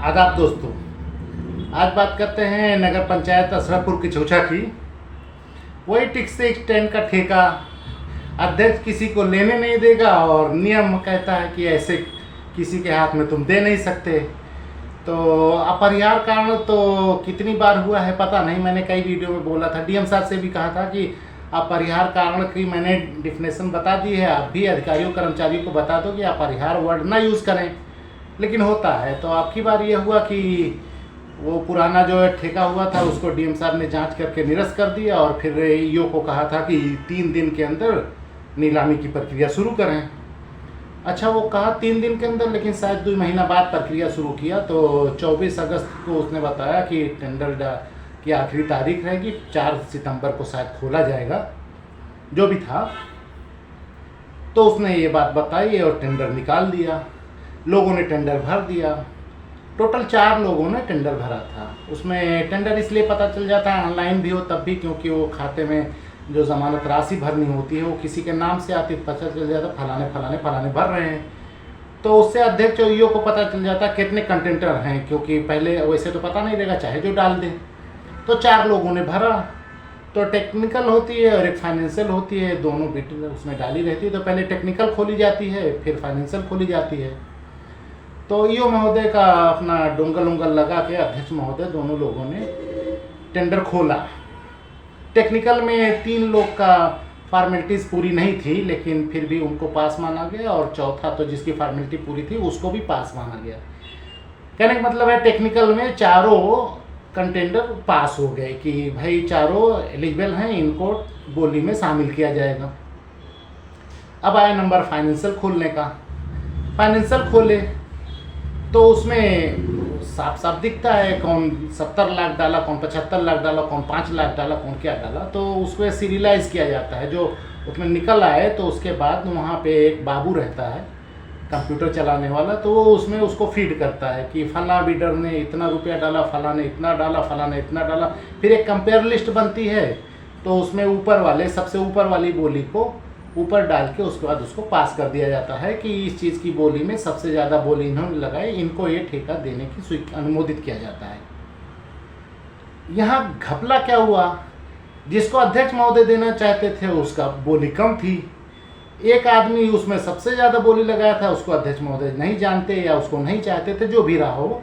आदाब दोस्तों, आज बात करते हैं नगर पंचायत अशरफपुर की चौछा की। वही टिक्स से स्टैंड का ठेका अध्यक्ष किसी को लेने नहीं देगा और नियम कहता है कि ऐसे किसी के हाथ में तुम दे नहीं सकते। तो अपरिहार्य कारण तो कितनी बार हुआ है पता नहीं, मैंने कई वीडियो में बोला था, डीएम साहब से भी कहा था कि अपरिहार्य कारण की मैंने डिफिनेशन बता दी है, आप भी अधिकारियों कर्मचारियों को बता दो कि अपरिहार्य वर्ड ना यूज़ करें, लेकिन होता है। तो आपकी बार ये हुआ कि वो पुराना जो ठेका हुआ था उसको डीएम साहब ने जांच करके निरस्त कर दिया और फिर ईओ को कहा था कि 3 दिन के अंदर नीलामी की प्रक्रिया शुरू करें। अच्छा, वो कहा 3 दिन के अंदर, लेकिन शायद 2 महीना बाद प्रक्रिया शुरू किया। तो 24 अगस्त को उसने बताया कि टेंडर की आखिरी तारीख रहेगी, 4 सितंबर को शायद खोला जाएगा, जो भी था। तो उसने ये बात बताई और टेंडर निकाल दिया। लोगों ने टेंडर भर दिया। टोटल 4 लोगों ने टेंडर भरा था। उसमें टेंडर इसलिए पता चल जाता है ऑनलाइन भी हो तब भी, क्योंकि वो खाते में जो ज़मानत राशि भरनी होती है वो किसी के नाम से आती, पता चल जाता फलाने फलाने फलाने भर रहे हैं। तो उससे अध्यक्ष और ईओ को पता चल जाता कितने कंटेंटर हैं, क्योंकि पहले वैसे तो पता नहीं रहेगा, चाहे जो डाल दें। तो 4 लोगों ने भरा। तो टेक्निकल होती है और एक फाइनेंशियल होती है, दोनों बिट उसमें डाली रहती है। तो पहले टेक्निकल खोली जाती है, फिर फाइनेंशियल खोली जाती है। तो ईओ महोदय का अपना डोंगल उंगल लगा के अध्यक्ष महोदय दोनों लोगों ने टेंडर खोला। टेक्निकल में 3 लोग का फॉर्मेलिटीज़ पूरी नहीं थी, लेकिन फिर भी उनको पास माना गया, और चौथा तो जिसकी फॉर्मेलिटी पूरी थी उसको भी पास माना गया। कहने का मतलब है टेक्निकल में चारों कंटेंडर पास हो गए कि भाई चारों एलिजिबल हैं, इनको बोली में शामिल किया जाएगा। अब आया नंबर फाइनेंशियल खोलने का। फाइनेंशियल खोले तो उसमें साफ साफ दिखता है कौन 70 लाख डाला, कौन 75 लाख डाला, कौन 5 लाख डाला, कौन क्या डाला। तो उसको सीरियलाइज किया जाता है। जो उसमें निकल आए तो उसके बाद वहाँ पे एक बाबू रहता है कंप्यूटर चलाने वाला, तो वो उसमें उसको फीड करता है कि फला बिडर ने इतना रुपया डाला, फला ने इतना डाला, फला ने इतना डाला। फिर एक कंपेयर लिस्ट बनती है, तो उसमें ऊपर वाले सबसे ऊपर वाली बोली को ऊपर डाल के उसके बाद उसको पास कर दिया जाता है कि इस चीज़ की बोली में सबसे ज़्यादा बोली इन्होंने लगाई, इनको ये ठेका देने की अनुमोदित किया जाता है। यहाँ घपला क्या हुआ, जिसको अध्यक्ष महोदय देना चाहते थे उसका बोली कम थी। एक आदमी उसमें सबसे ज़्यादा बोली लगाया था, उसको अध्यक्ष महोदय नहीं जानते या उसको नहीं चाहते थे, जो भी रहा हो।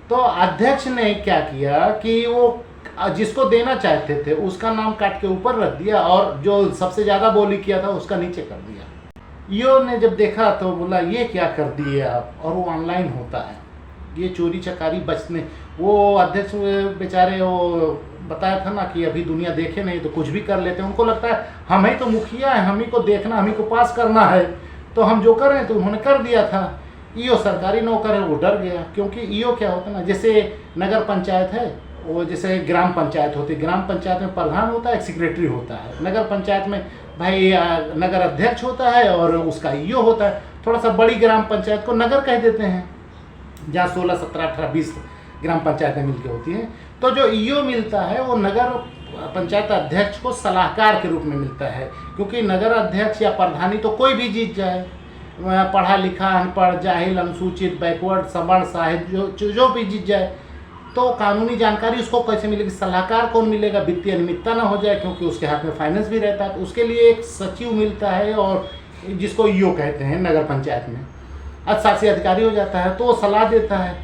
तो अध्यक्ष ने क्या किया कि वो जिसको देना चाहते थे उसका नाम काट के ऊपर रख दिया और जो सबसे ज़्यादा बोली किया था उसका नीचे कर दिया। ईओ ने जब देखा तो बोला ये क्या कर दिए आप, और वो ऑनलाइन होता है, ये चोरी चकारी बचने। वो अध्यक्ष बेचारे वो बताया था ना कि अभी दुनिया देखे नहीं तो कुछ भी कर लेते हैं। उनको लगता है हम ही तो मुखिया है, हम ही को देखना, हम ही को पास करना है, तो हम जो कर रहे हैं तो उन्होंने कर दिया था। ईओ सरकारी नौकर है, वो डर गया, क्योंकि ईओ क्या होता है ना, जैसे नगर पंचायत है, वो जैसे ग्राम पंचायत होती है, ग्राम पंचायत में प्रधान होता है, एक सेक्रेटरी होता है। नगर पंचायत में भाई नगर अध्यक्ष होता है और उसका ईओ होता है। थोड़ा सा बड़ी ग्राम पंचायत को नगर कह देते हैं, जहाँ 16, 17, 18, 20 ग्राम पंचायतें मिलकर होती हैं। तो जो ईओ मिलता है वो नगर पंचायत अध्यक्ष को सलाहकार के रूप में मिलता है, क्योंकि नगर अध्यक्ष या प्रधानी तो कोई भी जीत जाए, पढ़ा लिखा, अनपढ़, जाहिल, अनुसूचित, बैकवर्ड, सवर्ण, साहित्य, जो भी जीत जाए, तो कानूनी जानकारी उसको कैसे मिलेगी, सलाहकार कौन मिलेगा, वित्तीय अनियमितता ना हो जाए, क्योंकि उसके हाथ में फाइनेंस भी रहता है। तो उसके लिए एक सचिव मिलता है, और जिसको ईओ कहते हैं नगर पंचायत में, शासी अधिकारी हो जाता है, तो वो सलाह देता है।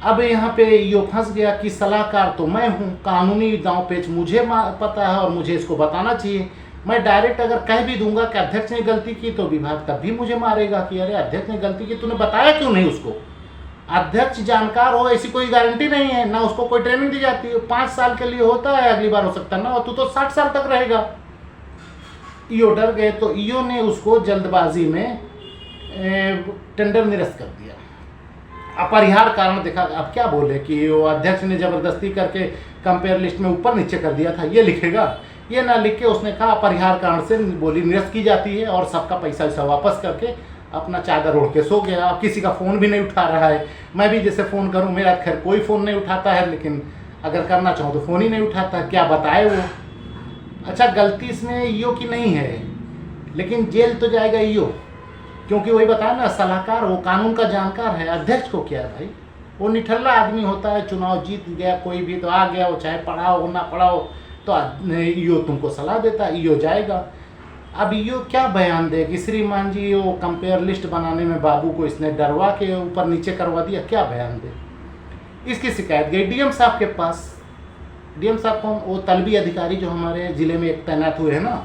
अब यहाँ पे ईओ फंस गया कि सलाहकार तो मैं हूँ, कानूनी दांव पेच मुझे पता है और मुझे इसको बताना चाहिए। मैं डायरेक्ट अगर कह भी दूंगा कि अध्यक्ष ने गलती की तो विभाग तब भी मुझे मारेगा कि अरे अध्यक्ष ने गलती की, तूने बताया क्यों नहीं उसको। अध्यक्ष जानकार हो ऐसी कोई गारंटी नहीं है, ना उसको कोई ट्रेनिंग दी जाती है। 5 साल के लिए होता है, अगली बार हो सकता है ना, और तू तो 60 साल तक रहेगा। ईओ डर गए, तो ईओ ने उसको जल्दबाजी में टेंडर निरस्त कर दिया। अपरिहार्य कारण देखा। अब क्या बोले कि वो अध्यक्ष ने जबरदस्ती करके कंपेयर लिस्ट में ऊपर नीचे कर दिया था, ये लिखेगा, ये ना लिख के उसने कहा अपरिहार्य कारण से बोली निरस्त की जाती है, और सबका पैसा वैसा वापस करके अपना चादर ओढ़ के सो गया। अब किसी का फ़ोन भी नहीं उठा रहा है। मैं भी जैसे फ़ोन करूं, मेरा खैर कोई फ़ोन नहीं उठाता है, लेकिन अगर करना चाहूँ तो फ़ोन ही नहीं उठाता, क्या बताए वो। अच्छा, गलती इसमें ईओ की नहीं है, लेकिन जेल तो जाएगा ईओ, क्योंकि वही बताया ना, सलाहकार वो कानून का जानकार है। अध्यक्ष को क्या है भाई, वो निठल्ला आदमी होता है, चुनाव जीत गया कोई भी तो आ गया, वो चाहे पढ़ा हो ना पढ़ा हो तो ईओ तुमको सलाह देता है, ईओ जाएगा। अब ईओ क्या बयान देगी? श्रीमान जी वो कंपेयर लिस्ट बनाने में बाबू को इसने डरवा के ऊपर नीचे करवा दिया, क्या बयान दे? इसकी शिकायत गई डीएम साहब के पास। डीएम साहब कौन? वो तलबी अधिकारी जो हमारे ज़िले में एक तैनात हुए हैं ना,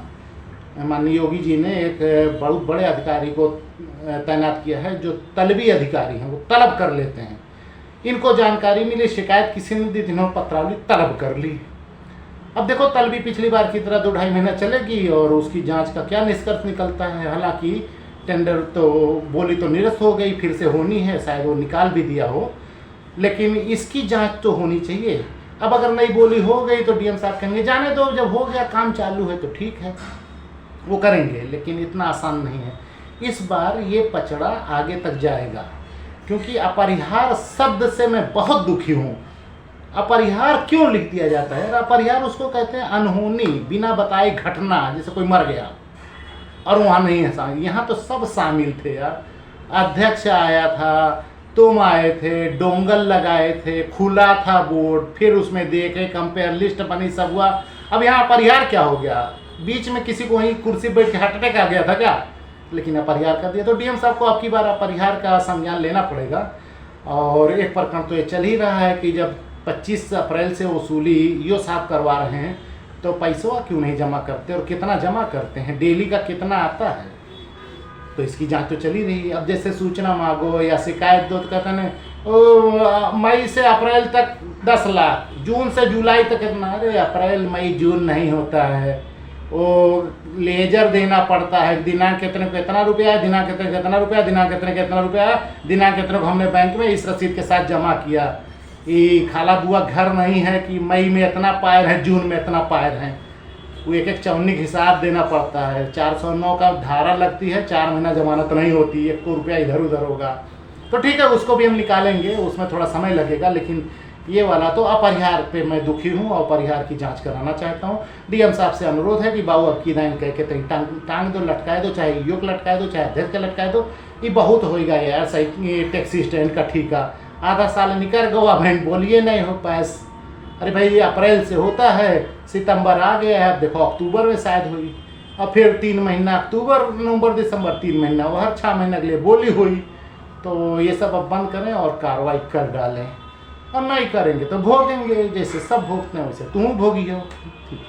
माननीय योगी जी ने एक बहुत बड़े अधिकारी को तैनात किया है जो तलबी अधिकारी हैं, वो तलब कर लेते हैं। इनको जानकारी मिली, शिकायत किसी ने दी, इन्होंने पत्रावली तलब कर ली। अब देखो तलबी पिछली बार की तरह 2-2.5 महीना चलेगी और उसकी जांच का क्या निष्कर्ष निकलता है। हालांकि टेंडर तो बोली तो निरस्त हो गई, फिर से होनी है, शायद वो निकाल भी दिया हो, लेकिन इसकी जांच तो होनी चाहिए। अब अगर नई बोली हो गई तो डीएम साहब कहेंगे जाने दो, जब हो गया काम चालू है तो ठीक है, वो करेंगे, लेकिन इतना आसान नहीं है। इस बार ये पचड़ा आगे तक जाएगा, क्योंकि अपरिहार शब्द से मैं बहुत दुखी हूँ। अपरिहार क्यों लिख दिया जाता है? अपरिहार उसको कहते हैं अनहोनी, बिना बताए घटना, जैसे कोई मर गया और वहाँ नहीं है शामिल। यहाँ तो सब शामिल थे यार। अध्यक्ष आया था, तुम आए थे, डोंगल लगाए थे, खुला था बोर्ड, फिर उसमें देखे कंपेयर लिस्ट बनी, सब हुआ। अब यहाँ अपरिहार क्या हो गया? बीच में किसी को वहीं कुर्सी बैठ के हार्ट अटैक आ गया था क्या? लेकिन अपरिहार कर दिया। तो डीएम साहब को अब की बार अपरिहार का संज्ञान लेना पड़ेगा। और एक प्रकरण तो ये चल ही रहा है कि जब 25 अप्रैल से वसूली ईओ साहब करवा रहे हैं तो पैसा क्यों नहीं जमा करते, और कितना जमा करते हैं, डेली का कितना आता है, तो इसकी जांच तो चली रही है। अब जैसे सूचना मांगो या शिकायत दो तो कहते हैं मई से अप्रैल तक 10 लाख, जून से जुलाई तक कितना। अरे अप्रैल मई जून नहीं होता है, वो लेजर देना पड़ता है, दिनांक कितने को इतना रुपया, दिनांक कितने को इतना रुपया, दिनांक कितने को इतना रुपया, दिनांक कितने को हमने बैंक में इस रसीद के साथ जमा किया। ये खाला बुआ घर नहीं है कि मई में इतना पायर है, जून में इतना पायर है। वो एक चौनिक हिसाब देना पड़ता है। 409 का धारा लगती है, 4 महीना जमानत नहीं होती, 1 रुपया इधर उधर होगा। तो ठीक है, उसको भी हम निकालेंगे, उसमें थोड़ा समय लगेगा, लेकिन ये वाला तो अपरिहार पे मैं दुखी हूँ और अपरिहार की जांच कराना चाहता हूँ। डीएम साहब से अनुरोध है कि बाबू अब की दाइन कह के टांग दो, लटकाए दो, चाहे योग लटकाए दो, चाहे अध्यक्ष का लटकाए दो। ये बहुत होएगा यार। सही टैक्सी स्टैंड का ठीका आधा साल निकल गवा, बहन बोलिए नहीं हो पास। अरे भाई ये अप्रैल से होता है, सितंबर आ गया है, अब देखो अक्टूबर में शायद हुई, और फिर 3 महीना अक्टूबर नवंबर दिसंबर 3 महीना, वो हर 6 महीने के लिए बोली हुई। तो ये सब अब बंद करें और कार्रवाई कर डालें, और नहीं करेंगे तो भोगेंगे, जैसे सब भोगते हैं वैसे तुम भोगी हो। ठीक।